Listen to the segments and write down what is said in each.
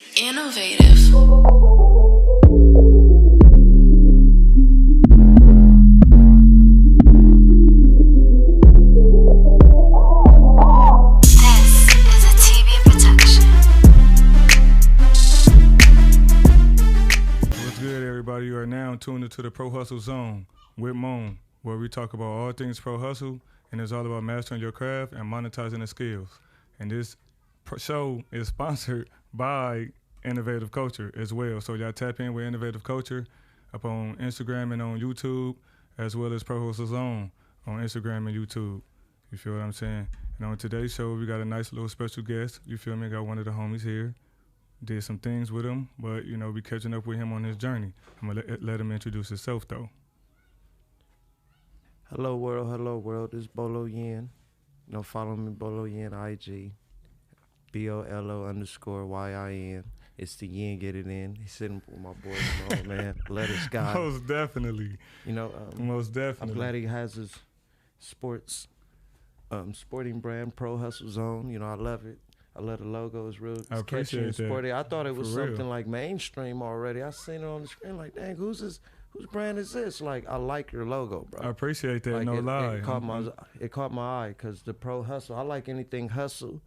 Innovative. What's good, everybody? You are now tuned into the Pro Hustle Zone with Moan, where we talk about all things pro hustle, and it's all about mastering your craft and monetizing the skills. And this show is sponsored by Innovative Culture as well. So y'all tap in with Innovative Culture up on Instagram and on YouTube, as well as Prohustlezone on Instagram and YouTube. You feel what I'm saying? And on today's show, we got a nice little special guest. You feel me? Got one of the homies here. Did some things with him, but, you know, we catching up with him on his journey. I'm going to let him introduce himself, though. Hello, world. This is Bolo Yin. You know, follow me, Bolo Yin, IG. BOLO_YIN. It's the Yin, get it in. He's sitting with my boy, man. Letter Sky. Most definitely. You know, most definitely. I'm glad he has his sporting brand, Prohustlezone. You know, I love it. I love the logo. It's real catchy and sporty. I thought it was something like mainstream already. I seen it on the screen like, dang, whose brand is this? Like, I like your logo, bro. I appreciate that, like no lie. It caught my eye because the pro hustle. I like anything hustle.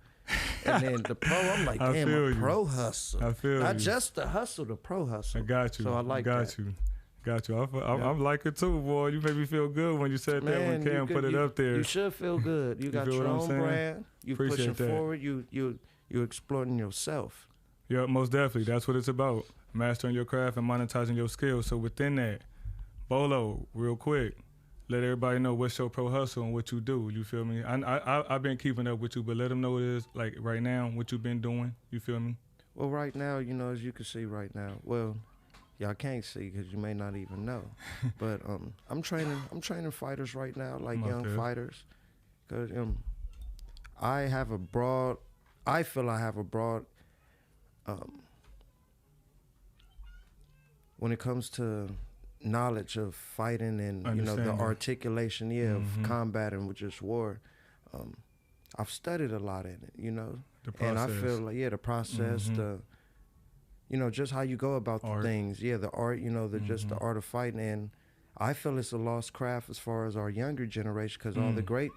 And then the pro, I'm like, damn, a pro hustle. I feel Not you. just the hustle, the pro hustle. I got you. So I like got that. you. Got you. I'm like it too, boy. You made me feel good when you said that when Cam put it up there. You should feel good. You got your own brand. You pushing forward. You're exploring yourself. Yeah, most definitely. That's what it's about. Mastering your craft and monetizing your skills. So within that, Bolo, real quick, let everybody know what's your pro hustle and what you do. You feel me? I've been keeping up with you, but let them know what it is, like right now, what you've been doing. You feel me? Well, right now, you know, as you can see right now, well, y'all can't see because you may not even know. But I'm training fighters right now, like young fighters. Because I feel I have a broad, when it comes to knowledge of fighting and, you know, the articulation, of combating with just war. I've studied a lot in it, you know. And I feel like, the process, the, you know, just how you go about the things. Yeah, the art, you know, just the art of fighting. And I feel it's a lost craft as far as our younger generation because all the great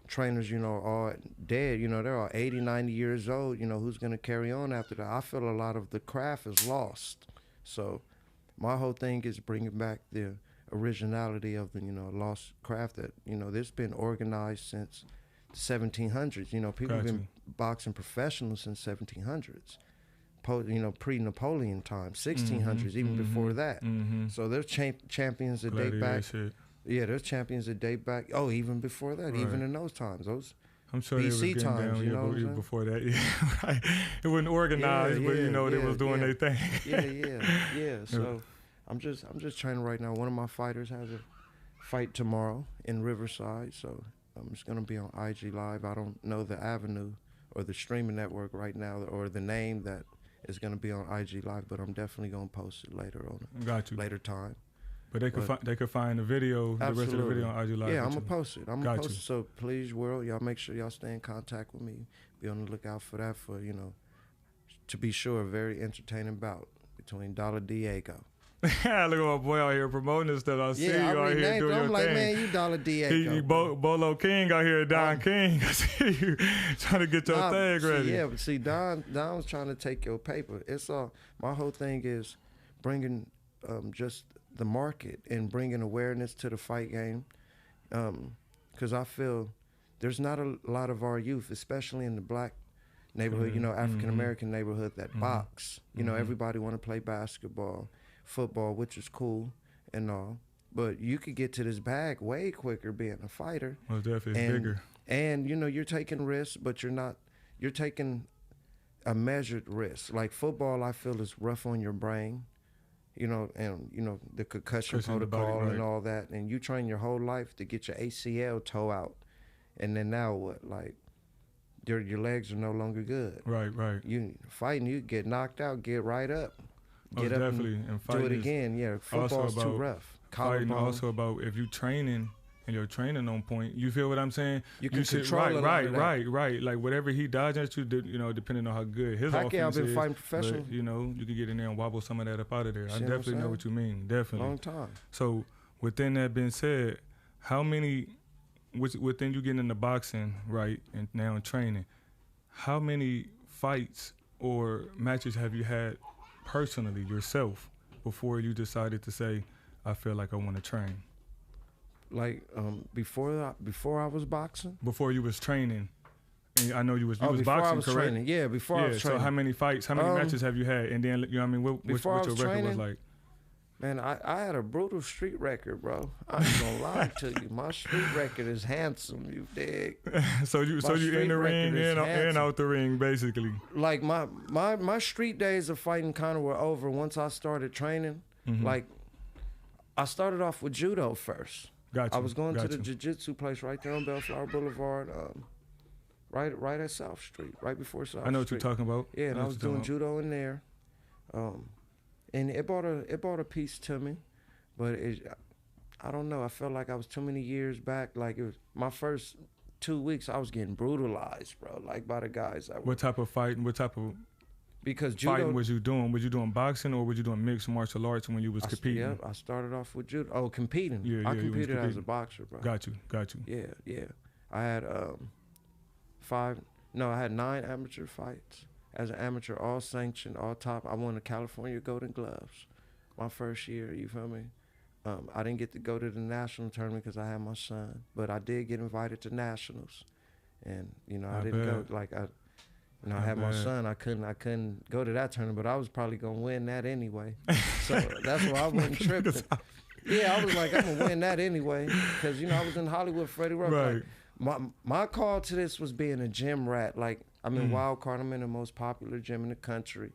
trainers, you know, are dead. You know, they're all 80, 90 years old. You know, who's going to carry on after that? I feel a lot of the craft is lost. So my whole thing is bringing back the originality of the, you know, lost craft that, you know, this been organized since the 1700s. You know, people have been boxing professional since 1700s. You know, pre-Napoleon time, 1600s, even before that. So there's champions that date back. Yeah, there's champions that date back. Oh, even before that, even in those times, I'm sure BC times, you know, even before that. Right. It wasn't organized, but you know, they was doing their thing. Yeah. So I'm just training right now. One of my fighters has a fight tomorrow in Riverside, so it's gonna be on IG Live. I don't know the avenue or the streaming network right now or the name that is gonna be on IG Live, but I'm definitely gonna post it later on. Later time. But they could find the video, the rest of the video on IG Live. Yeah, I'm going to post it. So please, world, y'all make sure y'all stay in contact with me. Be on the lookout for that for, you know, to be sure, a very entertaining bout between Dollar Diego. Look at my boy out here promoting this stuff. I see you out here doing your I'm like, thing. man, you Dollar Diego. Bolo King out here, Don King. I see you trying to get your thing ready. Yeah, but see, Don's trying to take your paper. It's all, my whole thing is bringing just the market and bringing awareness to the fight game, because I feel there's not a lot of our youth, especially in the black neighborhood, you know, African American neighborhood that box. You know, everybody want to play basketball, football, which is cool and all, but you could get to this bag way quicker being a fighter. Well, definitely it's bigger. And you know, you're taking risks, but you're taking a measured risk. Like football, I feel is rough on your brain. You know, and, you know, the concussion protocol and all that. And you train your whole life to get your ACL toe out. And then now what? Like, your legs are no longer good. Right. You fighting, you get knocked out, get right up. Get up and do it again. Yeah, football's too rough. Fighting also about if you training and your training on point, you feel what I'm saying? You can control right. Like whatever he dodged at you, depending on how good his offense I've been is, fighting professional. But, you can get in there and wobble some of that up out of there. I definitely know what you mean. Definitely. Long time. So within that being said, how many within you getting into boxing, right, and now in training, how many fights or matches have you had personally yourself before you decided to say, I feel like I want to train? Like before I was boxing? Before you was training. And I know you was before boxing, I was correct? Training. Yeah, before I was training. So how many fights, how many matches have you had? And then, you know what I mean, what your record was like? Man, I had a brutal street record, bro. I ain't gonna lie to you. My street record is handsome, you dig? so you in the ring and out the ring, basically. Like my street days of fighting kind of were over once I started training. Mm-hmm. Like I started off with judo first. I was going to the jiu-jitsu place right there on Bellflower Boulevard, right at South Street, right before South Street. I know what you're talking about. Yeah, and I was doing judo in there. And it brought a piece to me, but I don't know. I felt like I was too many years back. Like it was my first 2 weeks, I was getting brutalized, bro. Like by the guys. What type of fighting? What type of judo, fighting was you doing? Was you doing boxing or was you doing mixed martial arts when you was competing? Yeah, I started off with judo. Oh, competing. Yeah, I competed as a boxer, bro. Got you. Yeah. I had I had 9 amateur fights. As an amateur, all sanctioned, all top. I won the California Golden Gloves my first year, you feel me? I didn't get to go to the national tournament because I had my son, but I did get invited to nationals. And, I didn't go, like, I had my son. I couldn't go to that tournament, but I was probably going to win that anyway. So that's why I wasn't tripping. Yeah, I was like, I'm going to win that anyway because, I was in Hollywood, Freddie Roach. Right. Like, my call to this was being a gym rat. Like, I'm in Wild Card. I'm in the most popular gym in the country.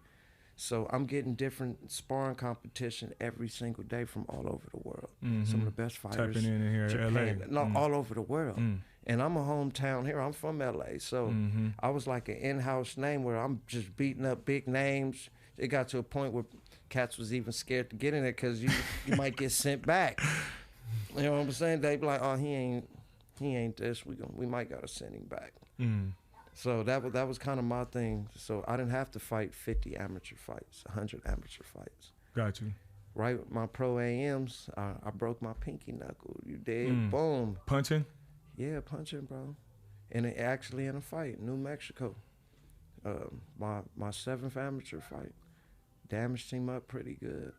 So I'm getting different sparring competition every single day from all over the world. Mm-hmm. Some of the best fighters. Tapping in here Japan, LA. All over the world. And I'm a hometown here. I'm from LA. So I was like an in-house name where I'm just beating up big names. It got to a point where cats was even scared to get in it because you might get sent back. You know what I'm saying? They be like, oh, he ain't this. We might gotta send him back. So that was kind of my thing. So I didn't have to fight 50 amateur fights, 100 amateur fights. Got you. Right, my pro AMs, I broke my pinky knuckle. You dig? Boom. Punching? Yeah, punching, bro. And actually in a fight, New Mexico. My 7th amateur fight, damaged him up pretty good.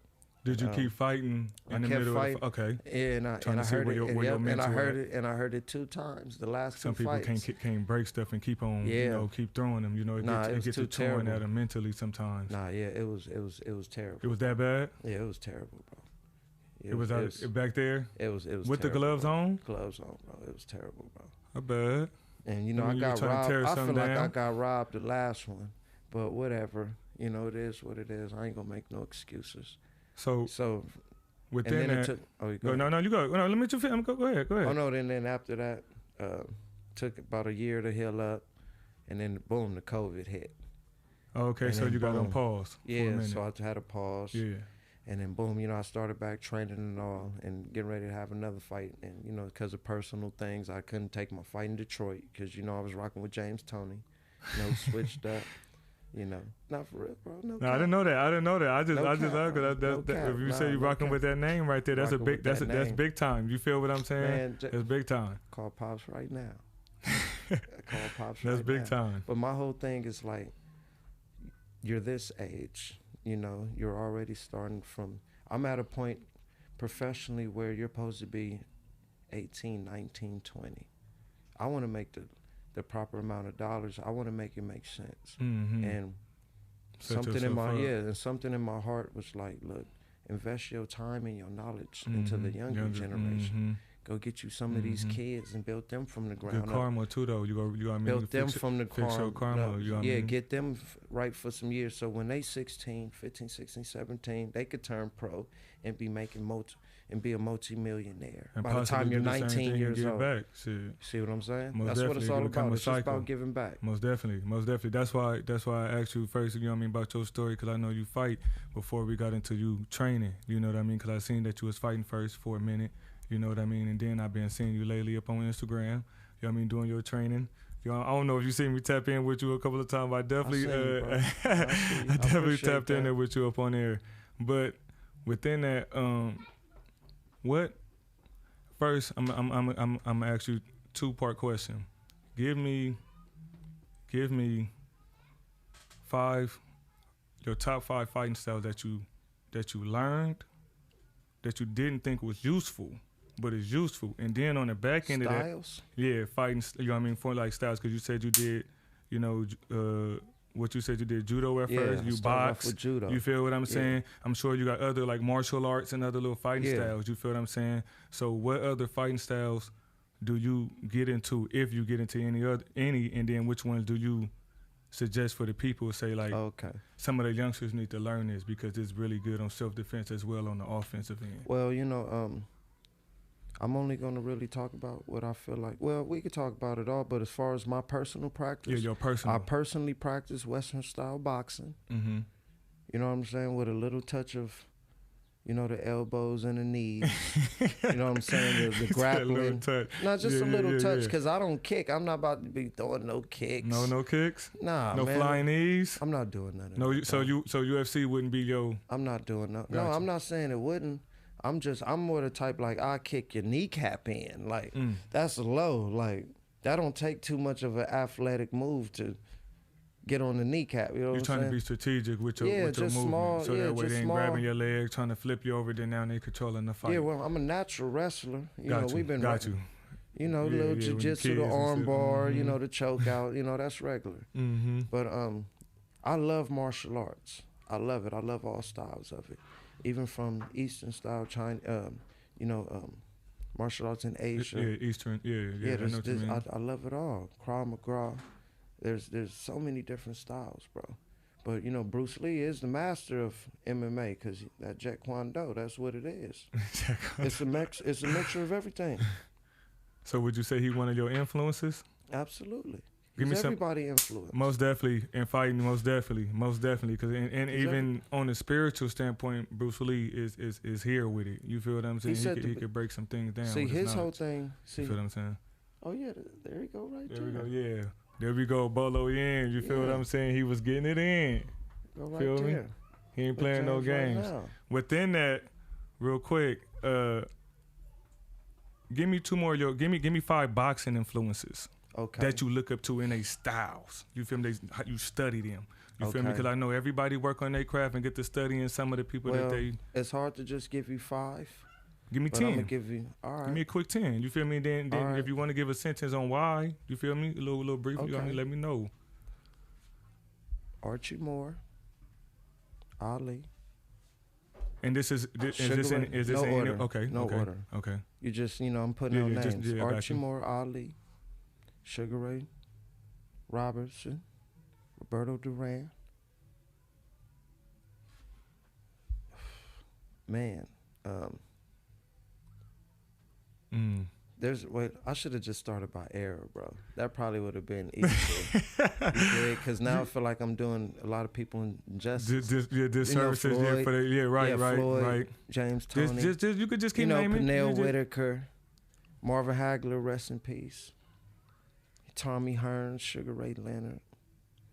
Did you keep fighting in the middle fighting, of okay? Yeah, and I heard it 2 times. The last Some 2 people fights. can't break stuff and keep on, keep throwing them. It gets torn at them mentally sometimes. Nah, yeah, it was terrible. It was that bad? Yeah, it was terrible, bro. It was back there. It was with terrible, the gloves on. Gloves on, bro. It was terrible, bro. I bet. And I got robbed. I feel like I got robbed the last one, but whatever. It is what it is. I ain't gonna make no excuses. So within that, you go. No, let me just finish. Go ahead. Oh no, then after that, took about a year to heal up, and then boom, the COVID hit. Okay, and so you got on pause. Yeah, so I had a pause. Yeah. And then boom, I started back training and all, and getting ready to have another fight. And because of personal things, I couldn't take my fight in Detroit because I was rocking with James Toney. Switched up. Not for real, bro. No, I didn't know that. I just if you say you're rocking with that name right there, that's big time. You feel what I'm saying? Man, that's big time. Call Pops right now. Call Pops that's right big now. time. But my whole thing is like, you're this age, you're already starting from, I'm at a point professionally where you're supposed to be 18, 19, 20. I want to make the proper amount of dollars. I want to make it make sense. And something in my heart was like, look, invest your time and your knowledge into the younger generation. Go get you some of these kids and build them from the ground up. Good karma too, though. Build them from the fix your karma. Get them right for some years. So when they 16, 15, 16, 17, they could turn pro and be making be a multi-millionaire. And by the time you're 19 years old. Back. See what I'm saying? Most That's what it's all about. It's just about giving back. Most definitely. That's why I asked you first, about your story, because I know you fight before we got into you training. You know what I mean? Because I seen that you was fighting first for a minute. You know what I mean? And then I've been seeing you lately up on Instagram. You know what I mean? Doing your training. You know, I don't know if you seen me tap in with you a couple of times, but I definitely, I definitely tapped in there with you up on there. But within that, what? First, I'm gonna ask you 2-part question. Give me your top 5 fighting styles that you learned that you didn't think was useful, but it's useful. And then on the back end styles? Of that, yeah, fighting, you know what I mean, for like styles, because you said you did, you know, what you said you did judo at first, you boxed, with judo. You feel what I'm saying? I'm sure you got other like martial arts and other little fighting styles, you feel what I'm saying? So what other fighting styles do you get into, if you get into any, and then which ones do you suggest for the people, say like, some of the youngsters need to learn this because it's really good on self-defense as well on the offensive end? Well, you know, I'm only going to really talk about what I feel like. Well, we could talk about it all, but as far as my personal practice, your personal. I personally practice Western style boxing. Mm-hmm. You know what I'm saying? With a little touch of, you know, the elbows and the knees. You know what I'm saying? The grappling. Not just a little touch, because I don't kick. I'm not about to be throwing no kicks. No kicks? Nah, no man. Flying knees? I'm not doing that. No, so UFC wouldn't be your... I'm not doing that. Gotcha. No, I'm not saying it wouldn't. I'm more the type like, I kick your kneecap in. Like, that's low. Like, that don't take too much of an athletic move to get on the kneecap. You know what I'm saying? You're trying to be strategic with your movement. Small, so that way they ain't grabbing your leg, trying to flip you over, then now they controlling the fight. Yeah, well, I'm a natural wrestler. We've been you know, little jiu-jitsu, the arm bar, you know, the choke out, you know, that's regular. Mm-hmm. But I love martial arts. I love it. I love all styles of it. Even from Eastern style, China, martial arts in Asia. Yeah, Eastern, I love it all. Krav Maga. There's so many different styles, bro. But, you know, Bruce Lee is the master of MMA because that Jeet Kune Do, that's what it is. It's a mixture of everything. So would you say he one of your influences? Absolutely. Give me everybody influence. Most definitely, in fighting, most definitely. Because and even on the spiritual standpoint, Bruce Lee is here with it. You feel what I'm saying? He could break some things down. See, his whole thing. You feel what I'm saying? Oh yeah, there you go, right there. There we go. Yeah. There we go, bolo in. You feel what I'm saying? He was getting it in. Go right feel there. Me? He ain't playing no games. Right within that, real quick, give me 2 more. Give me 5 boxing influences that you look up to in their styles. You feel me? You study them. You feel me? Because I know everybody work on their craft and get to studying some of the people that they. It's hard to just give you 5. Give me 10. I'm gonna give you, all right. Give me a quick 10. You feel me? Then right. If you want to give a sentence on why, you feel me? A little brief. You want me? Let me know. Archie Moore, Ali. And this is this no order. Okay. No order. Okay. You just I'm putting on names. Archie Moore, Ali, Sugar Ray Robertson, Roberto Duran. Man. I should have just started by era, bro. That probably would have been easier. Because now I feel like I'm doing a lot of people injustice. Disservices, right. James Toney. You could just keep naming. Pernell Whitaker, Marvin Hagler, rest in peace. Tommy Hearns, Sugar Ray Leonard.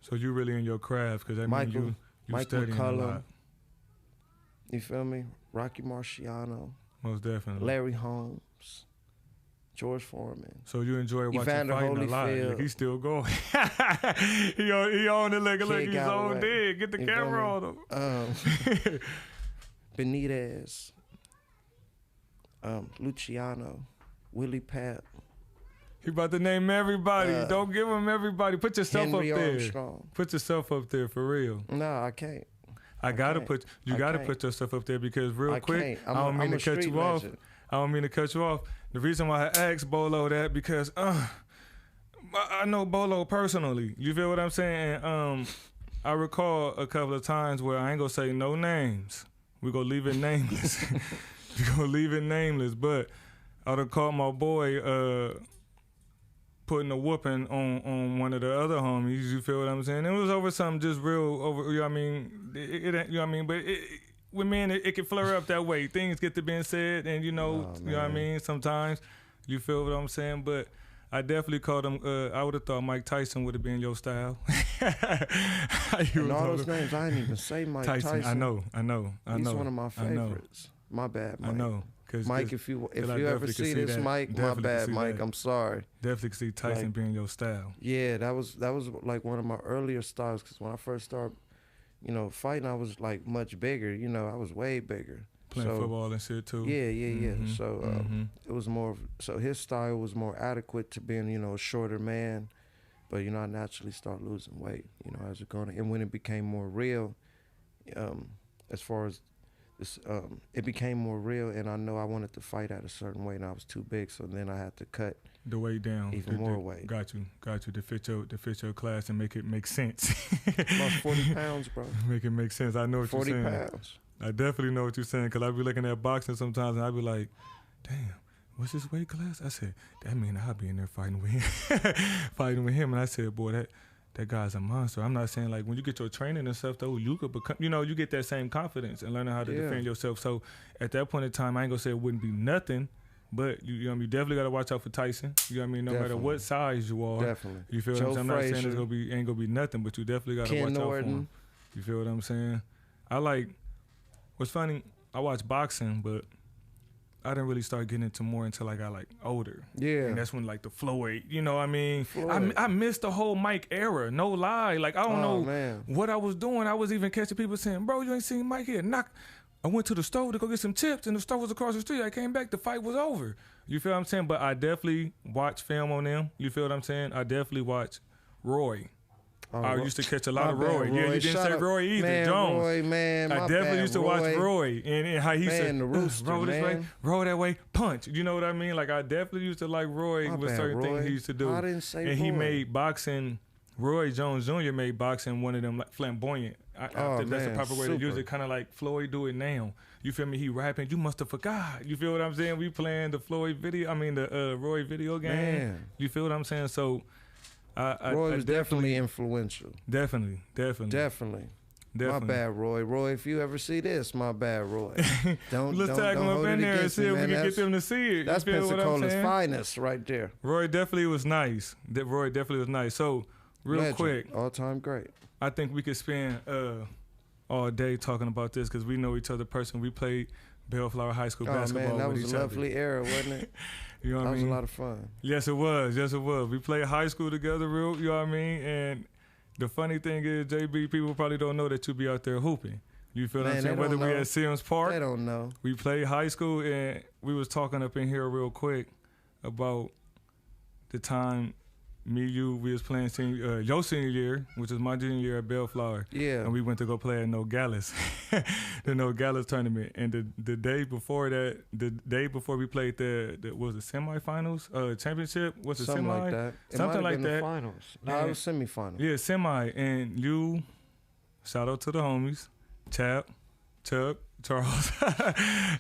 So you really in your craft, because that means you studying a lot. You feel me? Rocky Marciano. Most definitely. Larry Holmes. George Foreman. So you enjoy watching Evander fighting Holyfield. a lot. Like, he's still going. he on it like he's on dead. Get the camera on him. Benitez. Luciano. Willie Pep. He about to name everybody. Don't give him everybody. Put yourself Henry up there. Armstrong. Put yourself up there for real. No, I can't. You gotta put yourself up there, because real quick, I don't mean to cut you off. I don't mean to cut you off. The reason why I asked Bolo that, because I know Bolo personally. You feel what I'm saying? I recall a couple of times where I ain't gonna say no names. We're gonna leave it nameless. We're gonna leave it nameless. But I done caught my boy putting a whooping on one of the other homies. You feel what I'm saying? It was over something just real over. You know what I mean? It you know what I mean? But with men, it can flare up that way. Things get to being said, and you know what I mean. Sometimes you feel what I'm saying, but I definitely called him. I would have thought Mike Tyson would have been your style. And all those names, I didn't even say Mike Tyson. I know. He's one of my favorites. My bad, Mike. I know. Mike, if you ever see this, Mike, my bad, Mike. I'm sorry. Definitely see Tyson being your style. Yeah, that was like one of my earlier styles. Because when I first started, fighting, I was like much bigger. I was way bigger. Playing football and shit too. Yeah. So it was more. So his style was more adequate to being, a shorter man. But I naturally started losing weight. As it going, and when it became more real, as far as this, it became more real, and I know I wanted to fight at a certain weight, and I was too big. So then I had to cut the weight down, even more weight. Got you to fit your class and make it make sense. Lost 40 pounds, bro. Make it make sense. I know what you're saying. 40 pounds. I definitely know what you're saying, because I be looking at boxing sometimes and I be like, damn, what's his weight class? I said, that mean I'll be in there fighting with him. And I said, boy, that guy's a monster. I'm not saying like when you get your training and stuff though, you could become, you get that same confidence and learning how to defend yourself. So at that point in time, I ain't gonna say it wouldn't be nothing, but you definitely gotta watch out for Tyson. No matter what size you are. Definitely. You feel what I'm saying? I'm not saying it's ain't gonna be nothing, but you definitely gotta watch out for him. You feel what I'm saying? What's funny, I watch boxing, but I didn't really start getting into more until I got like older. Yeah. And that's when like the Floyd, what I mean? I missed the whole Mike era, no lie. Like I don't know what I was doing. I was even catching people saying, bro, you ain't seen Mike here. I went to the store to go get some chips and the store was across the street. I came back, the fight was over. You feel what I'm saying? But I definitely watch film on them. You feel what I'm saying? I definitely watch Roy. I used to catch a lot of Roy. Yeah, you didn't say Roy either. Man, Jones. Roy, man. I definitely used to watch Roy and how he said, the rooster, roll this man. way, roll that way, punch. You know what I mean? Like I definitely used to like Roy with certain things he used to do. I didn't say and Roy. he made boxing. Roy Jones Jr. made boxing one of them like flamboyant. That's the proper way to use it. Kind of like Floyd do it now. You feel me? He rapping. You must have forgot. You feel what I'm saying? We playing the Roy video game. Man. You feel what I'm saying? So. Roy was definitely influential. Definitely. My bad, Roy. Roy, if you ever see this, my bad, Roy. Let's tag him up in there and see if we can get them to see it. That's Pensacola's finest right there. Roy definitely was nice. So, real quick. All-time great. I think we could spend all day talking about this because we know each other personally. We played Bellflower High School basketball that with was each a other. lovely era, wasn't it? You know what I mean? That was a lot of fun. Yes, it was. We played high school together, you know what I mean? And the funny thing is, JB, people probably don't know that you be out there hooping. You feel what I'm saying? Whether we at Sims Park. They don't know. We played high school, and we was talking up in here real quick about the time we was playing your senior year, which is my junior year at Bellflower. Yeah. And we went to go play at Nogales, the Nogales tournament. And the day before we played the semifinals, championship, what's the Something semi? like that. Something like that. The finals. No, it was semifinals. Yeah, semi. And you, shout out to the homies, Chuck, Charles.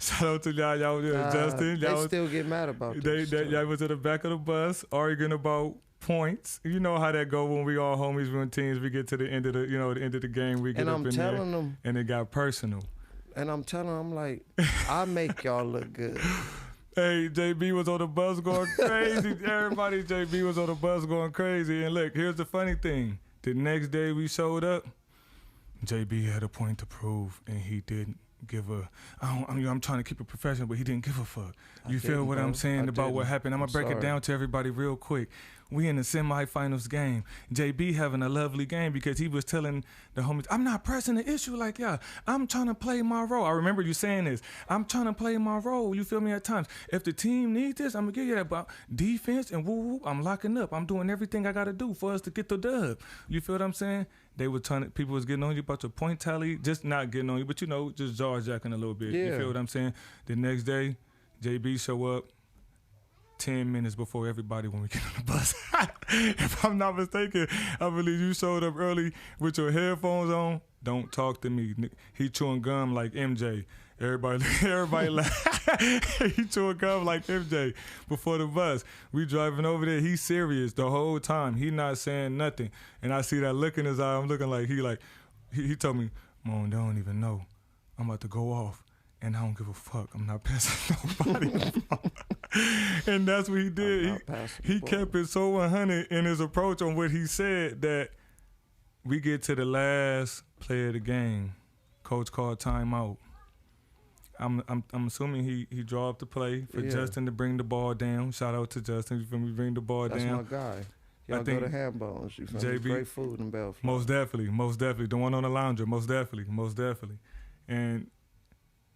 Shout out to y'all Justin. They still get mad about this. Y'all was at the back of the bus arguing about points. You know how that go when we all homies, when teams, we get to the end of the game, we get up in there. And it got personal. And I'm telling them, like, I make y'all look good. Hey, JB was on the bus going crazy. Everybody, JB was on the bus going crazy. And look, here's the funny thing. The next day we showed up, JB had a point to prove, and he didn't give I'm trying to keep it professional, but he didn't give a fuck. You feel what I'm saying about what happened? I'm going to break it down to everybody real quick. We in the semifinals game. JB having a lovely game because he was telling the homies, I'm not pressing the issue like y'all. I'm trying to play my role. I remember you saying this. I'm trying to play my role. You feel me at times. If the team needs this, I'm going to give you that. But defense and woo-woo, I'm locking up. I'm doing everything I got to do for us to get the dub. You feel what I'm saying? People was getting on you about your point tally, just not getting on you, but just jaw-jacking a little bit. Yeah. You feel what I'm saying? The next day, JB show up 10 minutes before everybody when we get on the bus. If I'm not mistaken, I believe you showed up early with your headphones on. Don't talk to me. He chewing gum like MJ. Everybody laugh. He chewing gum like MJ before the bus. We driving over there. He's serious the whole time. He not saying nothing. And I see that look in his eye. I'm looking like he told me, Mom, they don't even know I'm about to go off, and I don't give a fuck. I'm not passing nobody the ball. And that's what he did. He kept it so 100 in his approach on what he said that we get to the last play of the game. Coach called timeout. I'm assuming he draw up the play for Justin to bring the ball down. Shout out to Justin. You feel me? Bring the ball down. That's my guy. Y'all go to Hambones. You feel me? Great food in Belfast. Most definitely. The one on the lounger. Most definitely. And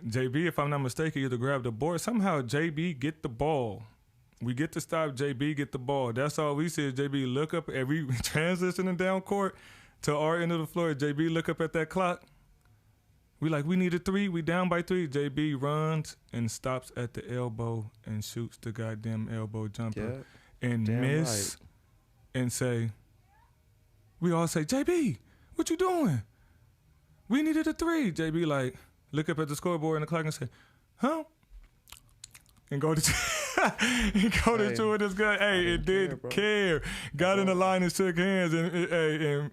JB, if I'm not mistaken, either grab the board. Somehow JB get the ball. We get to stop JB get the ball. That's all we see is JB look up every transitioning down court to our end of the floor. JB look up at that clock. We need a 3. We down by 3. JB runs and stops at the elbow and shoots the goddamn elbow jumper and miss and say, we all say, JB, what you doing? We needed a 3. JB look up at the scoreboard and the clock and say, huh? And go to chewing this guy. Hey, it did care. Got in the line and shook hands, and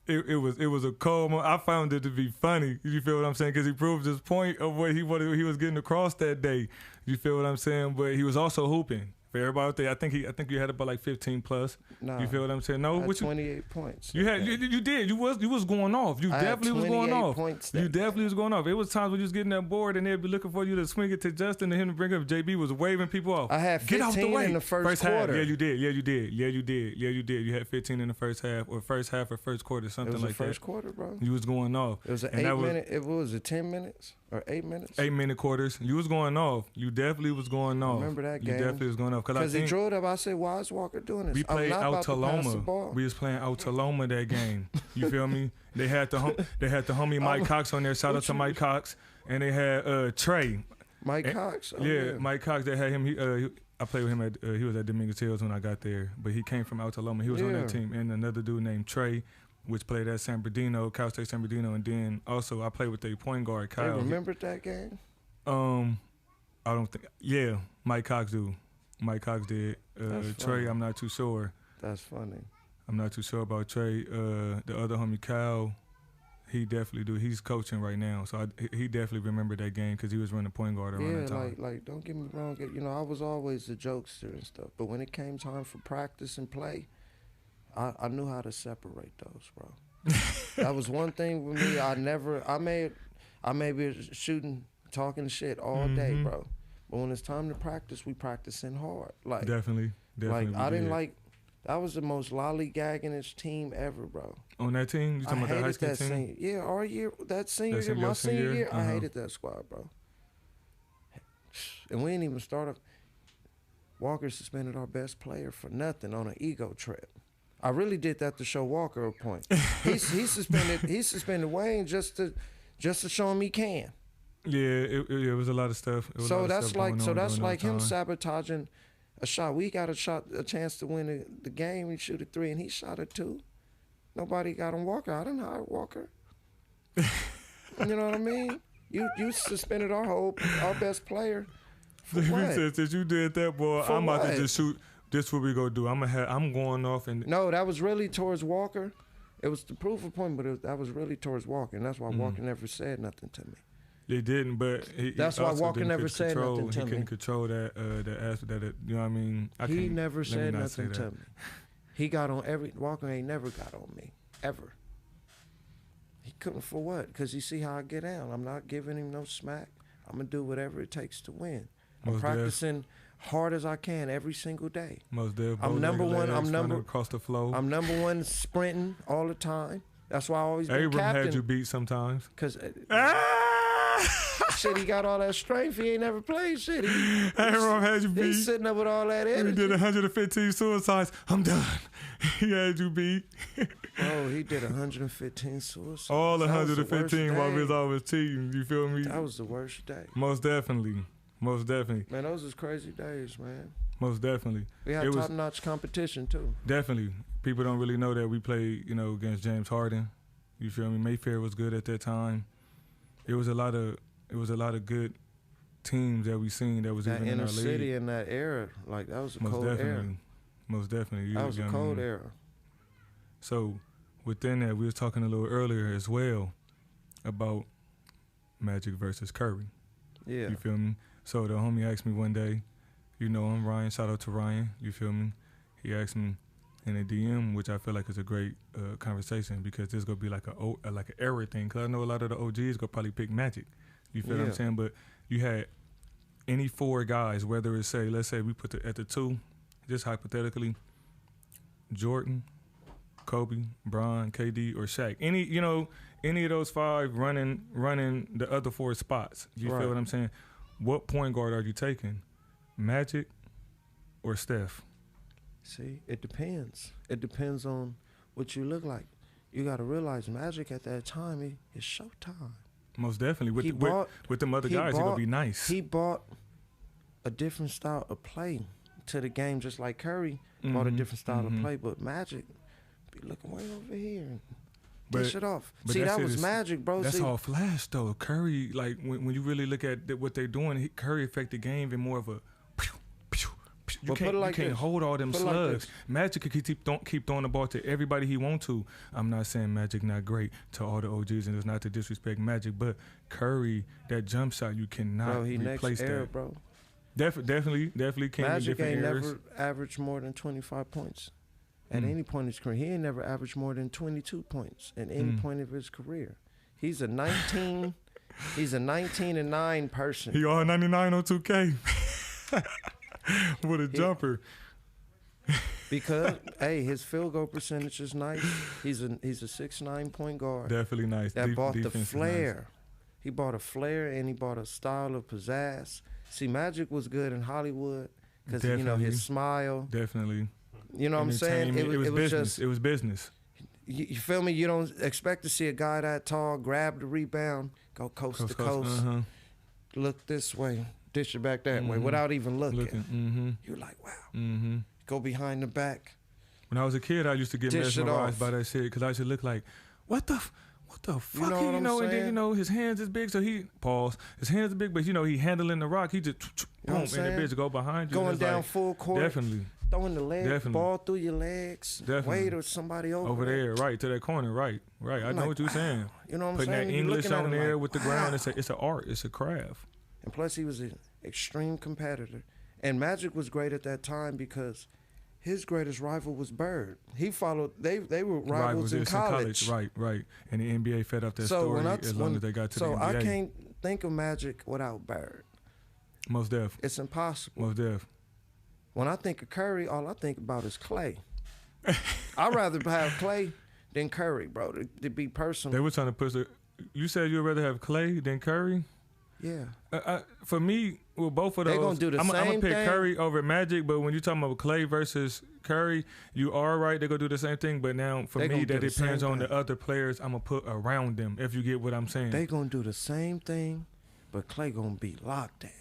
it was a cold moment. I found it to be funny. You feel what I'm saying? Because he proved his point of what he was getting across that day. You feel what I'm saying? But he was also hooping. For everybody out there, I think you had about 15 plus. Nah, you feel what I'm saying? No, I had 28 points. You had you did. You was going off. You definitely was going off. You definitely was going off. It was times when you was getting that board and they'd be looking for you to swing it to Justin and him to bring up. JB was waving people off. I had 15 Get out the way. in the first quarter. Half. Yeah, you did. You had 15 in the first half or first quarter, something like that. It was the first quarter, bro. You was going off. It was an 8 minute. It was 10 minutes or 8 minutes. 8 minute quarters. You was going off. You definitely was going off. Remember that game? You definitely was going off because he drew it up. I said, "Why is Walker doing this?" We played out Taloma. We was playing out Taloma that game. You feel me? They had the homie Mike Cox on there. Shout out to Mike Cox. And they had Trey. Mike Cox. Oh, yeah, Mike Cox. They had him. I played with him at. He was at Dominguez Hills when I got there, but he came from out Taloma. He was on that team, and another dude named Trey, which played at San Bernardino, Cal State San Bernardino, and then also I played with their point guard Kyle. They remembered that game? I don't think. Yeah, Mike Cox do. Mike Cox did. Trey, I'm not too sure. That's funny. I'm not too sure about Trey. The other homie, Kyle, he definitely do. He's coaching right now, so he definitely remembered that game because he was running point guard around that time. Yeah, like don't get me wrong. I was always the jokester and stuff, but when it came time for practice and play, I knew how to separate those, bro. That was one thing with me. I may be shooting, talking shit all day, bro. But when it's time to practice, we practicing hard. Like definitely. I didn't like. That was the most lollygaggingest team ever, bro. On that team, you talking about the high school team? Yeah, our year, that senior year, my senior year, I hated that squad, bro. And we didn't even start off. Walker suspended our best player for nothing on an ego trip. I really did that to show Walker a point. He suspended Wayne just to show him he can. Yeah, it was a lot of stuff. So that's like him sabotaging a shot. We got a chance to win the game. We shoot a 3, and he shot a 2. Nobody got on Walker. I didn't hire Walker. You know what I mean? You suspended our best player. For what? Since you did that, boy, I'm about to just shoot. This what we gonna do. I'm going off and. No, that was really towards Walker. It was the proof of point, but that was really towards Walker, and that's why Walker never said nothing to me. They didn't, but that's why Walker never said nothing to me. He couldn't control that aspect. You know what I mean? He never said nothing to me. He got on Walker ain't never got on me ever. He couldn't for what? Because you see how I get down. I'm not giving him no smack. I'm gonna do whatever it takes to win. I'm practicing hard as I can every single day. Most definitely. I'm number one. Across the flow. I'm number one sprinting all the time. That's why I always been Abram captain. Had you beat sometimes. Cause shit, he got all that strength. He ain't never played shit. Abram had you beat. He's sitting up with all that energy. He did 115 suicides. I'm done. He had you beat. Bro, he did 115 suicides. All 115 while we was always cheating. You feel me? That was the worst day. Most definitely. Man, those was crazy days, man. Most definitely. We had top-notch competition, too. Definitely. People don't really know that we played, against James Harden. You feel me? Mayfair was good at that time. It was a lot of good teams that we seen that was that even in our league. That inner city in that era, like that was a cold era. Most definitely. That was a cold era. So within that, we was talking a little earlier as well about Magic versus Curry. Yeah. You feel me? So the homie asked me one day, you know, I'm Ryan, shout out to Ryan, you feel me? He asked me in a DM, which I feel like is a great conversation, because this is gonna be like an era thing. Cause I know a lot of the OGs gonna probably pick Magic. You feel what I'm saying? But you had any four guys, whether it's let's say we put at the two, just hypothetically, Jordan, Kobe, Bron, KD, or Shaq. Any of those five running the other four spots. You feel what I'm saying? What point guard are you taking? Magic or Steph? See, it depends. It depends on what you look like. You got to realize Magic at that time, it's showtime. Most definitely. With them other guys, it's going to be nice. He brought a different style of play to the game, just like Curry brought a different style of play. But Magic be looking way over here and dish it off. See, that was Magic, bro. That's all flash, though. Curry, like, when you really look at what they're doing, Curry affected the game in more of a... You can't hold all them slugs. Magic could keep throwing the ball to everybody he want to. I'm not saying Magic not great to all the OGs, and it's not to disrespect Magic, but Curry, that jump shot, you cannot replace that. Bro. Definitely can. Magic ain't never averaged more than 25 points at any point in his career. He ain't never averaged more than 22 points at any point of his career. He's a 19. He's a 19-9 person. He all 99 on 2K. With a jumper. Because his field goal percentage is nice. He's a 6'9" point guard. Definitely nice. That bought the flair. Nice. He bought a flair and he bought a style of pizzazz. See, Magic was good in Hollywood because his smile. Definitely. You know what I'm saying? It was business. It was business. You feel me? You don't expect to see a guy that tall grab the rebound, go coast to coast, look this way, dish it back that way without even looking. You're like, wow. Go behind the back. When I was a kid, I used to get mesmerized by that shit because I used to look like, what the fuck? You know what I'm saying? And then, his hands is big, so his hands are big, but, he handling the rock, he just, boom, and the bitch go behind you. Going down full court. Definitely. Throwing the leg, ball through your legs. Definitely. Wait or somebody over there. Right, to that corner, right. I know what you're saying. You know what I'm Putting saying? Putting that English on there with the ground, it's an art, it's a craft. And plus, he was an extreme competitor. And Magic was great at that time because his greatest rival was Bird. He followed. They were rivals in college. Right. And the NBA fed up that story as long as they got to the NBA. So I can't think of Magic without Bird. Most def. It's impossible. Most def. When I think of Curry, all I think about is Clay. I'd rather have Clay than Curry, bro, to be personal. They were trying to push it. You said you'd rather have Clay than Curry? Yeah. For me, well, both of those, they're going to do the same thing. I'm going to pick Curry over Magic, but when you're talking about Clay versus Curry, you are right, they're going to do the same thing. But now, for me, that depends on the other players I'm going to put around them, if you get what I'm saying. They're going to do the same thing, but Clay going to be locked down.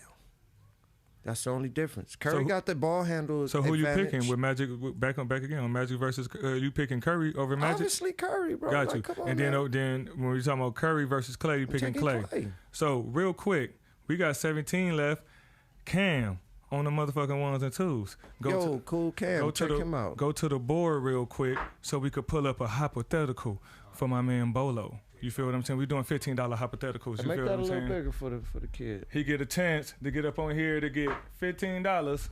That's the only difference. Curry got the ball handle. So who advantage. You picking with Magic? Back again on Magic versus you picking Curry over Magic? Obviously Curry, bro. Got you. Come on, and then when we're talking about Curry versus Clay, you picking Clay. So real quick, we got 17 left. Cam on the motherfucking ones and twos. Cool Cam. Check him out. Go to the board real quick so we could pull up a hypothetical for my man Bolo. You feel what I'm saying? We're doing $15 hypotheticals. You make feel that what I'm saying? a little bigger for the kid. He get a chance to get up on here to get $15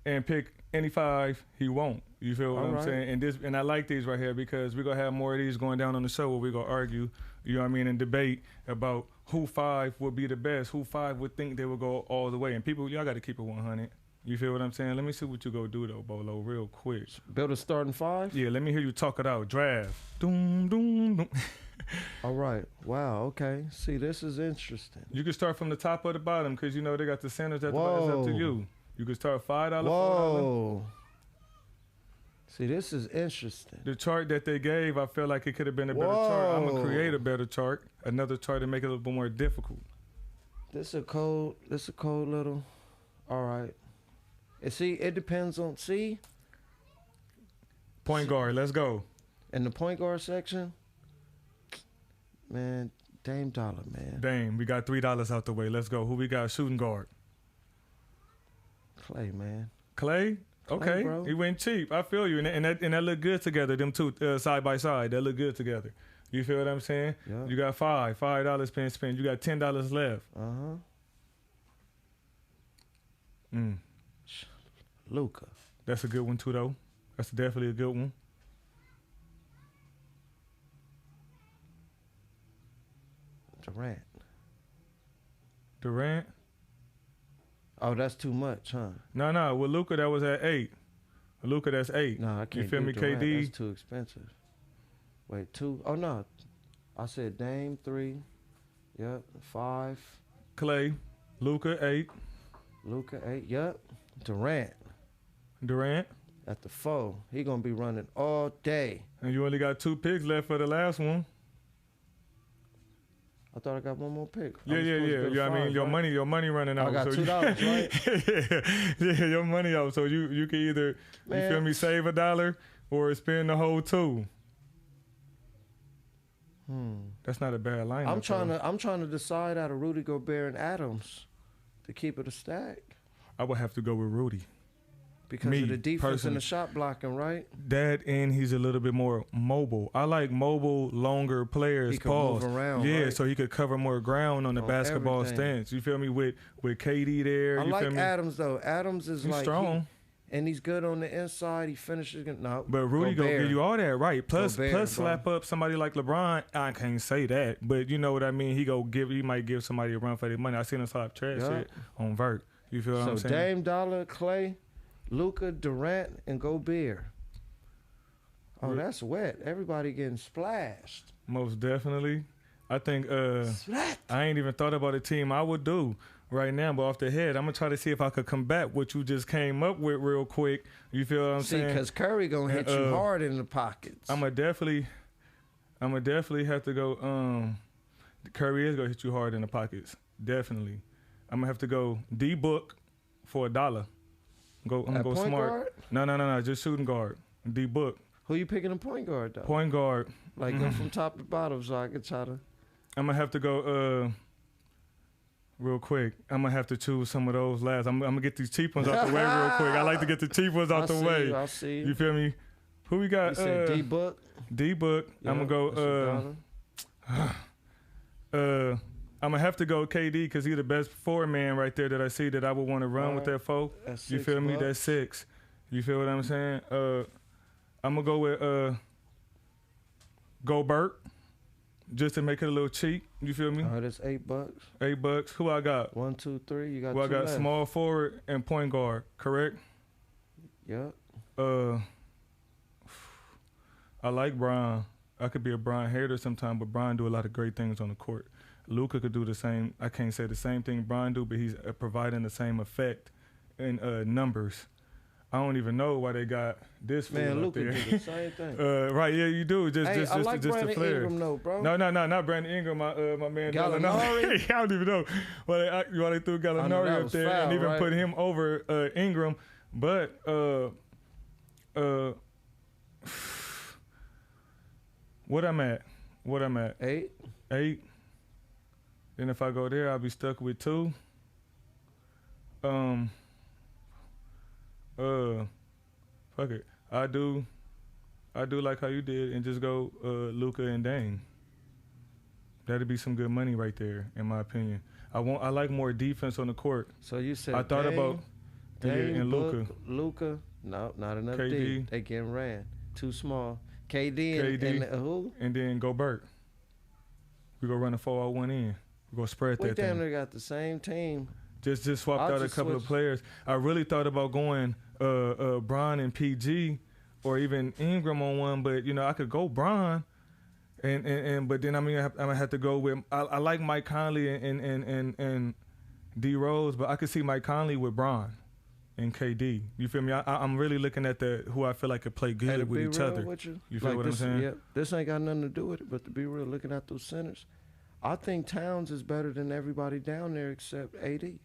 and pick any five he want. You feel what I'm saying? And I like these right here because we're gonna have more of these going down on the show where we're gonna argue, you know what I mean, and debate about who five would be the best, who five would think they would go all the way. And people, y'all gotta keep it 100. You feel what I'm saying? Let me see what you go do though, Bolo, real quick. Build a starting five? Yeah, let me hear you talk it out. Draft. Doom, doom, doom. All right. Wow. Okay. See, this is interesting. You can start from the top or the bottom because, they got the centers at the bottom. It's up to you. You can start $5, $4. See, this is interesting. The chart that they gave, I feel like it could have been a better chart. I'm going to create a better chart, another chart to make it a little bit more difficult. This a cold little, all right. And see, it depends on, Point guard, let's go. In the point guard section, man, Dame Dollar, man. Dame, we got $3 out the way. Let's go. Who we got shooting guard? Clay, man. Clay? Okay, bro. He went cheap. I feel you. And that look good together, them two side by side. That look good together. You feel what I'm saying? Yep. You got $5 spent. You got $10 left. Luka. That's a good one too, though. That's definitely a good one. Durant. Oh, that's too much, huh? No. With Luka, that was at 8. Luka, that's 8. No, I can't. You feel me, Durant. KD? That's too expensive. Wait, 2? Oh no, I said Dame 3. Yep, 5. Clay. Luka 8. Luka 8. Yep. Durant at the 4. He gonna be running all day. And you only got 2 picks left for the last one. I thought I got one more pick. Yeah. I mean, your money running out. I got $2, right? Yeah, your money out. So you can either, you feel me, save $1 or spend the whole 2. That's not a bad lineup. I'm trying to decide out of Rudy Gobert and Adams to keep it a stack. I would have to go with Rudy. Because of the defense and the shot blocking, right? That, and he's a little bit more mobile. I like mobile, longer players. He can move around, yeah, right? So he could cover more ground on the basketball stance. You feel me? With KD there. I like Adams, though. Adams is he's strong. And he's good on the inside. He finishes. No, but Rudy gonna give you all that, right? Plus slap bro. up somebody like LeBron. I can't say that, but you know what I mean. He might give somebody a run for their money. I seen him slap trash shit on Vert. You feel what I'm saying? So Dame Dollar, Clay, Luka, Durant, and Gobert. Oh, that's wet. Everybody getting splashed. Most definitely. I think I ain't even thought about a team I would do right now, but off the head, I'm gonna try to see if I could combat what you just came up with real quick. You feel what I'm saying? See, because Curry gonna hit you hard in the pockets. I'm gonna definitely have to go. Curry is gonna hit you hard in the pockets. Definitely. I'm gonna have to go D-Book for $1. I'm gonna go point smart. Guard? No, just shooting guard. D-Book. Who you picking a point guard though? Point guard. Like go from top to bottom so I can try to. I'm gonna have to go real quick. I'm gonna have to choose some of those last. I'm gonna get these cheap ones out the way real quick. I like to get the cheap ones out the way. I see you. You feel me? Who we got? You said D-Book. D-Book. Yeah, I'm gonna go. I'm gonna have to go KD because he's the best 4-man right there that I see that I would want to run with that folk. You feel me? That's 6. You feel what I'm saying? I'm gonna go with Gobert just to make it a little cheap. You feel me? Oh, that's $8. $8. Who I got? 1, 2, 3. You got. Well, I got left. small forward and point guard. Correct? Yep. I like Bron. I could be a Bron hater sometime, but Bron do a lot of great things on the court. Luka could do the same. I can't say the same thing Bron do, but he's providing the same effect in numbers. I don't even know why they got this man. Luka do the same thing. Right? Yeah, you do. Just I like just Brandon the flair. Ingram, though, bro. No, not Brandon Ingram. My man Gallinari. I don't even know why they threw Gallinari up there foul, and even right? put him over Ingram. But what I'm at? 8. 8. Then if I go there, I'll be stuck with 2. Fuck it. I do like how you did and just go Luka and Dame. That'd be some good money right there, in my opinion. I like more defense on the court. So you said I thought about Dame and Luka. No, not enough KD. D. They getting ran. Too small. KD and who? And then Gobert. We go run a 4-1 in. We go spread that thing. We damn near got the same team. Just swapped out a couple of players. I really thought about going Bron and PG or even Ingram on one, but you know I could go Bron, and but then I'm gonna have to go with I like Mike Conley and D Rose, but I could see Mike Conley with Bron and KD. You feel me? I'm really looking at who I feel like could play good with each other. You feel what I'm saying? Yeah, this ain't got nothing to do with it, but to be real, looking at those centers, I think Towns is better than everybody down there except AD.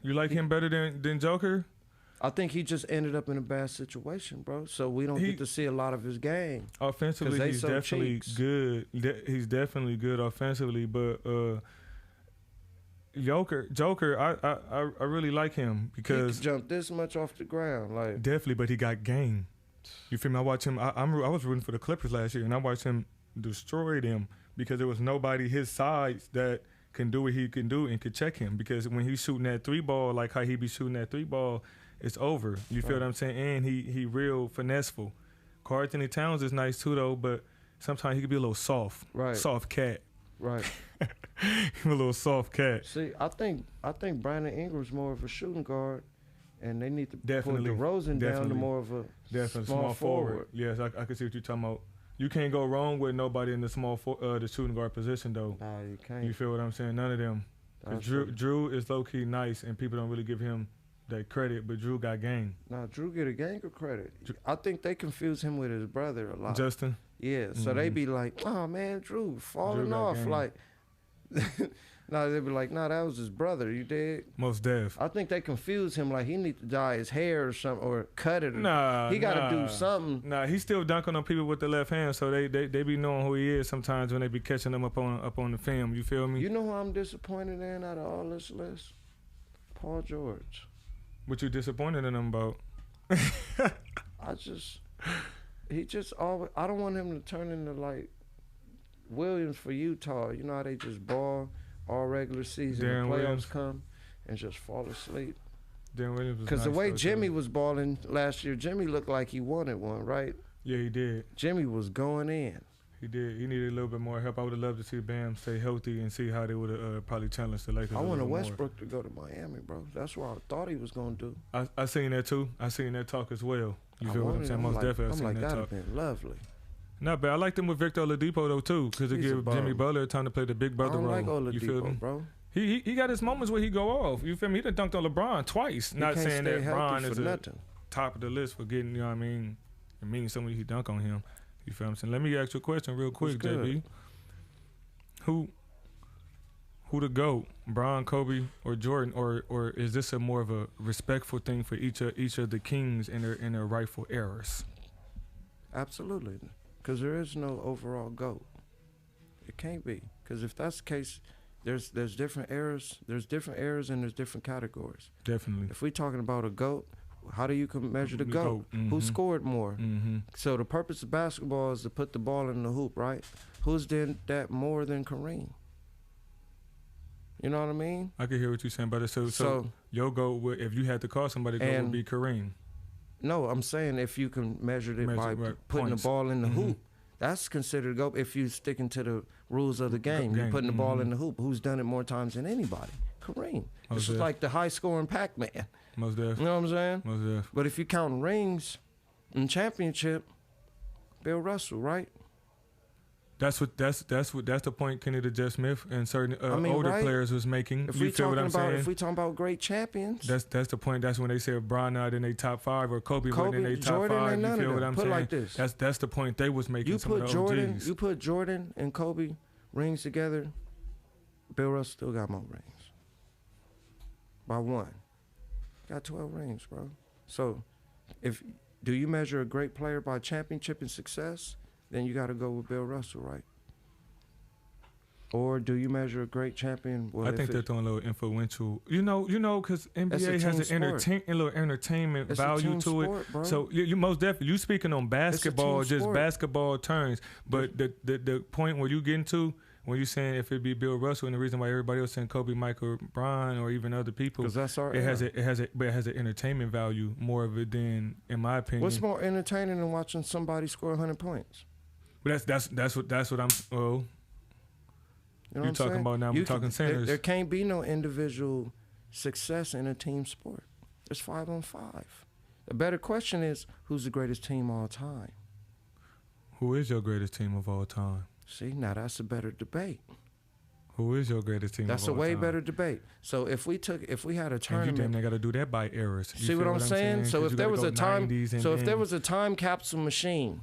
You like him better than Joker? I think he just ended up in a bad situation, bro. So we don't get to see a lot of his game. Offensively, he's definitely good. He's definitely good offensively, but Joker, I really like him because he jumped this much off the ground, like definitely. But he got game. You feel me? I watch him. I was rooting for the Clippers last year, and I watched him destroyed him because there was nobody his size that can do what he can do and could check him. Because when he's shooting that 3-ball, like how he be shooting that 3-ball, it's over. You feel what I'm saying? And he real finesseful. Karl Anthony Towns is nice too though, but sometimes he could be a little soft. Right. Soft cat. Right. A little soft cat. See, I think Brandon Ingram's more of a shooting guard, and they need to put DeRozan down to more of a small forward. Yes, I can see what you're talking about. You can't go wrong with nobody in the the shooting guard position though. Nah, you can't. You feel what I'm saying? None of them. Drew is low key nice, and people don't really give him that credit, but Drew got game. Nah, Drew get a gang of credit. I think they confuse him with his brother a lot. Justin? Yeah, so they be like, oh man, Drew falling off. Game. Like, no, they be like, nah, that was his brother, you dig? Most def. I think they confuse him like he need to dye his hair or something, or cut it. Or he got to do something. Nah, he's still dunking on people with the left hand, so they be knowing who he is sometimes when they be catching him up on the film, you feel me? You know who I'm disappointed in out of all this list? Paul George. What you disappointed in him about? He just always, I don't want him to turn into like Williams for Utah. You know how they just ball all regular season, the playoffs come, and just fall asleep. Darren Williams was because the way Jimmy was balling last year, Jimmy looked like he wanted one, right? Yeah, he did. Jimmy was going in. He did. He needed a little bit more help. I would have loved to see Bam stay healthy and see how they would have probably challenged the Lakers. I wanted Westbrook to go to Miami, bro. That's what I thought he was going to do. I seen that too. I seen that talk as well. You feel what I'm saying? Most definitely. I seen that talk. That'd been lovely. Not bad. I liked him with Victor Oladipo though too, because it gave Jimmy Butler time to play the big brother role. I don't like Oladipo, you feel me? Bro. He got his moments where he go off. You feel me? He done dunked on LeBron twice. Not saying that LeBron is a top of the list for getting, you know what I mean? It means somebody he dunk on him. You feel what I'm saying? Let me ask you a question real quick, JB. Who the GOAT? Bron, Kobe, or Jordan, or is this a more of a respectful thing for each of the kings in their rightful eras? Absolutely, because there is no overall GOAT. It can't be, because if that's the case, there's different eras. There's different eras and there's different categories. Definitely. If we're talking about a GOAT, how do you measure the GOAT? Mm-hmm. Who scored more? Mm-hmm. So the purpose of basketball is to put the ball in the hoop, right? Who's did that more than Kareem? You know what I mean? I can hear what you're saying, but so your GOAT, if you had to call somebody, GOAT would be Kareem. No, I'm saying if you can measure it by putting the ball in the hoop, that's considered GOAT if you're sticking to the rules of the game. You're putting the ball in the hoop. Who's done it more times than anybody? Kareem. This is like the high-scoring Pac-Man. Most definitely. You know what I'm saying? Most definitely. But if you count rings and championship, Bill Russell, right? That's the point Kenny the Jet Smith and certain older players was making. You feel what I'm saying? If we talking about great champions, that's the point. That's when they said Bron not in their top 5 or Kobe wasn't in their top 5. You feel what I'm saying? Like this. That's the point they was making. You put Jordan and Kobe rings together, Bill Russell still got more rings. By 1. Got 12 rings, bro. So do you measure a great player by championship and success? Then you got to go with Bill Russell, right? Or do you measure a great champion? Well, I think they're throwing a little influential. You know, because NBA has a little entertainment value to it. Bro. So you most definitely, you speaking on basketball, just sport. Basketball terms. But the point where you getting to, when you're saying if it be Bill Russell, and the reason why everybody else saying Kobe, Michael, Bron, or even other people, because that's our it has an entertainment value more of it than, in my opinion. What's more entertaining than watching somebody score 100 points? But that's what I'm. Well, you know you're talking about now. We're talking centers. There can't be no individual success in a team sport. It's 5-on-5. The better question is, who's the greatest team of all time? Who is your greatest team of all time? See, now that's a better debate. Who is your greatest team of all time? That's a way better debate. So if we had a tournament, and you damn got to do that by eras. See what I'm saying? So if there was a time capsule machine,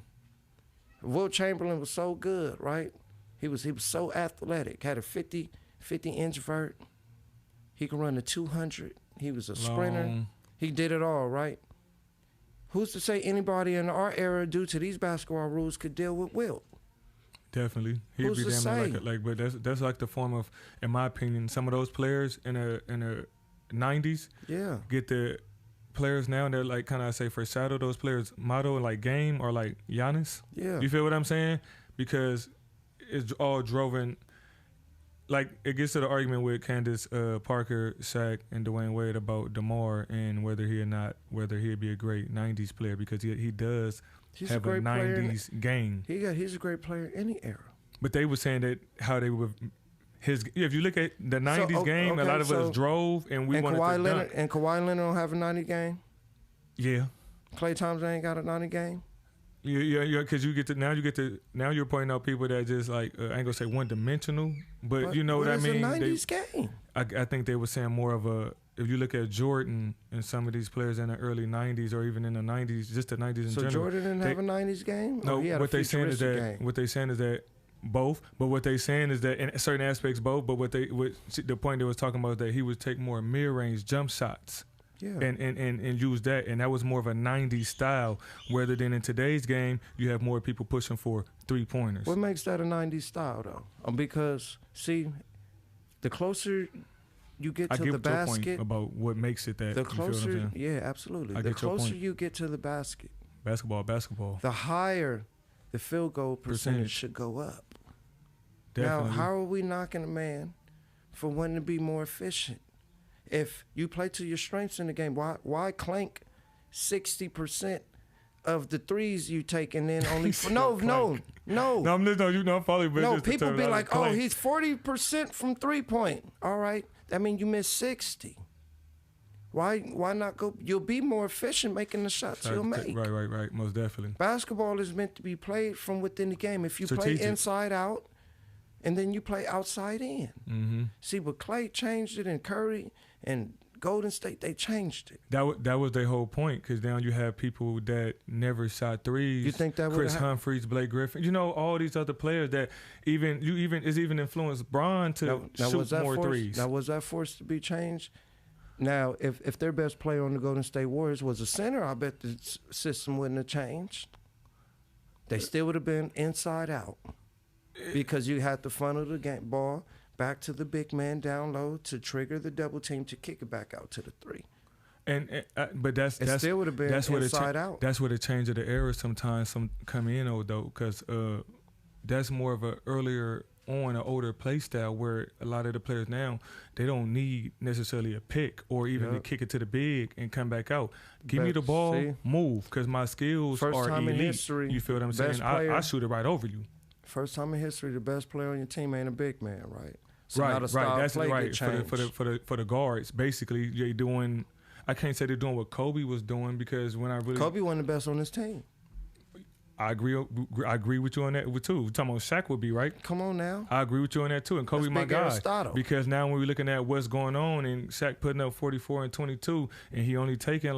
Wilt Chamberlain was so good, right? He was so athletic, had a 50-inch vert. He could run a 200. He was a sprinter. He did it all, right? Who's to say anybody in our era, due to these basketball rules, could deal with Wilt? Definitely, he'd be damn but that's like the form of, in my opinion, some of those players in the 90s. Yeah, get the players now that like kind of foreshadow those players' motto like game or like Giannis. Yeah, you feel what I'm saying? Because it's all driven. Like, it gets to the argument with Candace Parker, Shaq, and Dwayne Wade about DeMar and whether he'd be a great 90s player, because he does have a 90s game. He's a great player in any era. But they were saying that how they were if you look at the 90s game, a lot of us drove and we wanted to dunk. And Kawhi Leonard don't have a 90 game? Yeah. Klay Thompson ain't got a 90 game? Yeah, because now you're pointing out people that just like I ain't gonna say one dimensional, but you know what I mean. It's a 90s game. I think they were saying more of a. If you look at Jordan and some of these players in the early '90s or even in the '90s, just the '90s in general. So Jordan didn't have a '90s game. No, what they saying is that both. But what they saying is that in certain aspects both. But the point they was talking about is that he would take more mid-range jump shots. Yeah. And use that, and that was more of a 90s style, rather than in today's game you have more people pushing for 3-pointers. What makes that a 90s style though? Because see, the closer you get to the basket, your point about what makes it that. The closer, yeah, absolutely. The closer you get to the basket, basketball, the higher the field goal percentage should go up. Definitely. Now, how are we knocking a man for wanting to be more efficient? If you play to your strengths in the game, why clank 60% of the threes you take and then only no. I'm listening. I'm following. No, people be like, oh, he's 40% from 3-point. All right, that means you missed 60. Why not go? You'll be more efficient making the shots you'll make. Right. Most definitely. Basketball is meant to be played from within the game. If you play inside out, and then you play outside in. Mm-hmm. See, but Klay changed it, and Curry and Golden State, they changed it. That was their whole point, because now you have people that never shot threes. You think that Chris Humphries, Blake Griffin, you know, all these other players that even influenced Bron to shoot more threes. Now, was that forced to be changed? Now, if their best player on the Golden State Warriors was a center, I bet the system wouldn't have changed. They still would have been inside out. Because you had to funnel the ball back to the big man down low to trigger the double team to kick it back out to the 3. But that's still would have been inside out. That's where the change of the era sometimes come in though, because that's more of an older play style where a lot of the players now, they don't need necessarily a pick or even to kick it to the big and come back out. Give me the ball, move, because my skills are elite. In history, you feel what I'm saying? I shoot it right over you. First time in history, the best player on your team ain't a big man, right? So right. That's right. For the guards, basically, you're doing. I can't say they're doing what Kobe was doing, because Kobe wasn't the best on his team. I agree with you on that too. We're talking about Shaq would be right. Come on now. I agree with you on that too. And Kobe, my guy. Aristotle. Because now when we're looking at what's going on, and Shaq putting up 44 and 22, and he only taking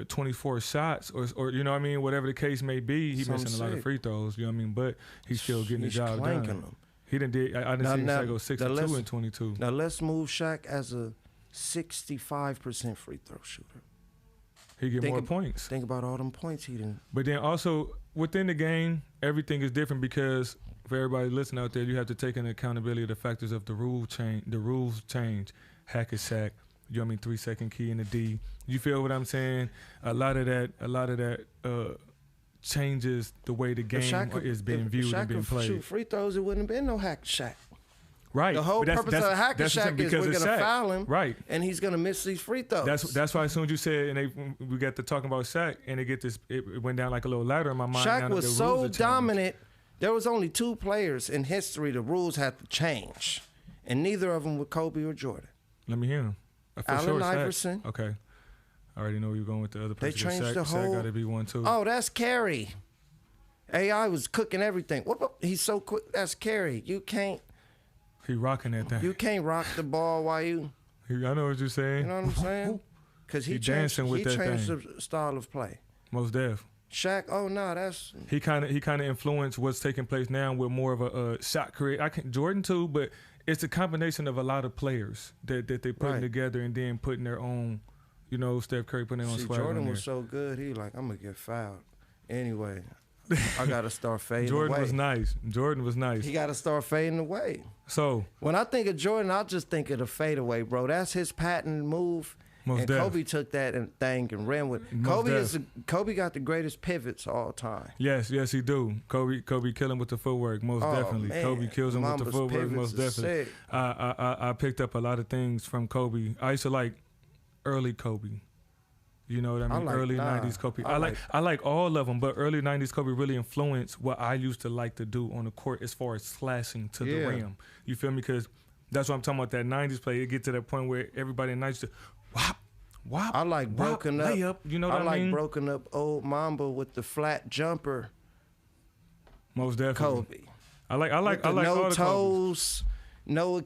24 shots, or you know what I mean, whatever the case may be, he's missing a lot of free throws. You know what I mean, but he's still getting the job done. Them. He didn't. I didn't see Shaq go 62 and 22. Now let's move Shaq as a 65% free throw shooter. He get more points. Think about all them points he didn't. But then also within the game, everything is different, because for everybody listening out there, you have to take into accountability the factors of the rules change. Hack a sack. You know what I mean? 3-second key in the D. You feel what I'm saying? A lot of that changes the way the game is being viewed and being played. If Shaq could shoot free throws, it wouldn't have been no hack Shaq. Right. The whole purpose of Hack Shack is we're going to foul him, right, and he's going to miss these free throws. That's why as soon as you said, and we got to talking about Shaq, and it went down like a little ladder in my mind. Shaq was so dominant. There was only 2 players in history the rules had to change, and neither of them were Kobe or Jordan. Let me hear him. Allen Iverson. Okay. I already know you're going with the other person. They changed the whole. Shaq got to be one too. Oh, that's Kerry. AI was cooking everything. He's so quick. That's Kerry. You can't. He rocking that thing. You can't rock the ball while you. I know what you're saying. You know what I'm saying? Because he changed the style of play. Most def. Shaq, that's. He kind of influenced what's taking place now with more of a shot create. Jordan too, but it's a combination of a lot of players that they putting together and then putting their own. You know, Steph Curry putting their own swag on there. Jordan was so good. He like, I'm gonna get fouled. Anyway, I gotta start fading Jordan away. Jordan was nice. He gotta start fading away. So when I think of Jordan, I just think of the fadeaway, bro. That's his patent move, Kobe took that thing and ran with it. Kobe got the greatest pivots all time. Yes, he do. Kobe kill him with the footwork, most definitely. Man. Kobe kills him with the footwork, most definitely. I picked up a lot of things from Kobe. I used to like early Kobe. You know what I mean? Early 90s Kobe. I like all of them, but early 90s Kobe really influenced what I used to like to do on the court as far as slashing to the rim. You feel me? Because that's what I'm talking about, that 90s play. It get to that point where everybody in the 90s whop. I like broken up. Layup, you know what I mean? I like broken up old Mamba with the flat jumper. Most definitely. Kobe. I like no all the toes, no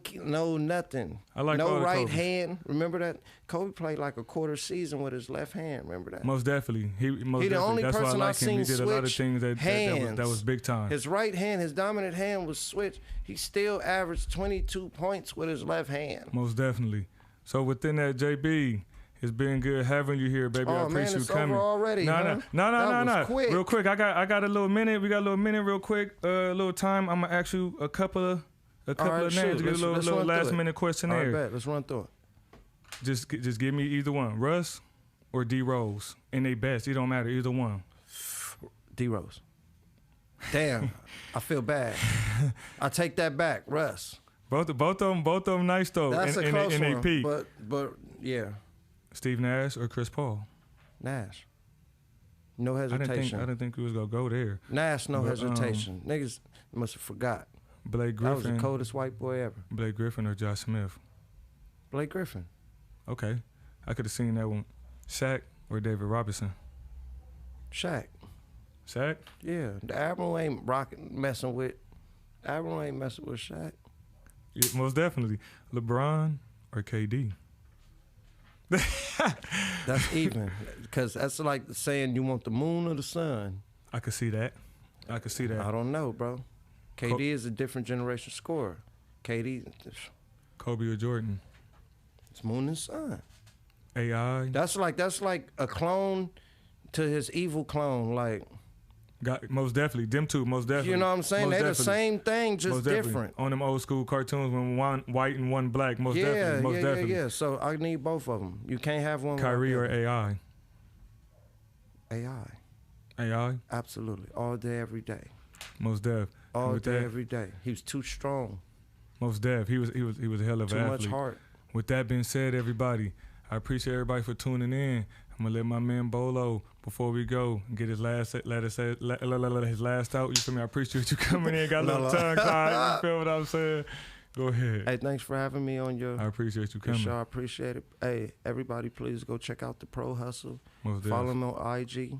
nothing. I like no all the right Kobes. hand. Remember that? Kobe played like a quarter season with his left hand. Remember that? Most definitely. He the only That's person why I I've like him. He seen did a lot of things that was big time. His right hand, his dominant hand was switched. He still averaged 22 points with his left hand. Most definitely. So within that, JB, it's been good having you here, baby. I appreciate you coming. Over already. No. Quick. Real quick, I got a little minute. We got a little minute, real quick. A little time. I'm gonna ask you a couple of names to get a little last minute questionnaire. All right, bet. Let's run through it. Just give me either one, Russ or D Rose, and they best. It don't matter, either one. D Rose. Damn, I feel bad. I take that back, Russ. Both of them nice though. That's a close one. Peak. But yeah. Steve Nash or Chris Paul? Nash. No hesitation. I didn't think we was gonna go there. Nash, no hesitation. Niggas must have forgot. Blake Griffin. That was the coldest white boy ever. Blake Griffin or Josh Smith? Blake Griffin. Okay. I could have seen that one. Shaq or David Robinson? Shaq. Shaq? Yeah. The Admiral ain't messing with Shaq. Yeah, most definitely. LeBron or KD? That's even. Because that's like saying you want the moon or the sun. I could see that. I don't know, bro. KD is a different generation scorer. KD. Kobe or Jordan? It's moon and sun. AI? That's like a clone to his evil clone. Like. Most definitely. Them two, most definitely. You know what I'm saying? They're the same thing, just different. On them old school cartoons when one white and one black, most definitely. Yeah. So I need both of them. You can't have one. Kyrie or AI? AI? Absolutely. All day, every day. Most def. All day, every day. He was too strong. Most def. He was a hell of an athlete. Too much heart. With that being said, everybody, I appreciate everybody for tuning in. I'm gonna let my man Bolo, before we go, get his last out. You feel me? I appreciate you coming in. Got a little tongue tied. You feel what I'm saying? Go ahead. Hey, thanks for having me on your. I appreciate you coming. Sure, I appreciate it. Hey, everybody, please go check out the Pro Hustle. Most follow me on IG.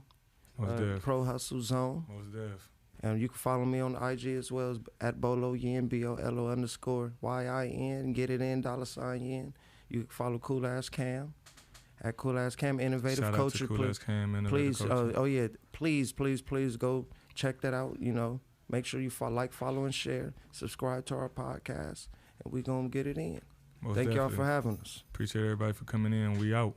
Prohustlezone. Most def. And you can follow me on IG as well as at Bolo Yin, BOLO_YIN. Get it in, $yen. You can follow Cool Ass Cam at Cool Ass Cam Innovative Shout Culture. Out to Cool Ass Cam Innovative Culture. Please go check that out. You know, make sure you follow and share. Subscribe to our podcast, and we gonna get it in. Thank y'all for having us. Appreciate everybody for coming in. We out.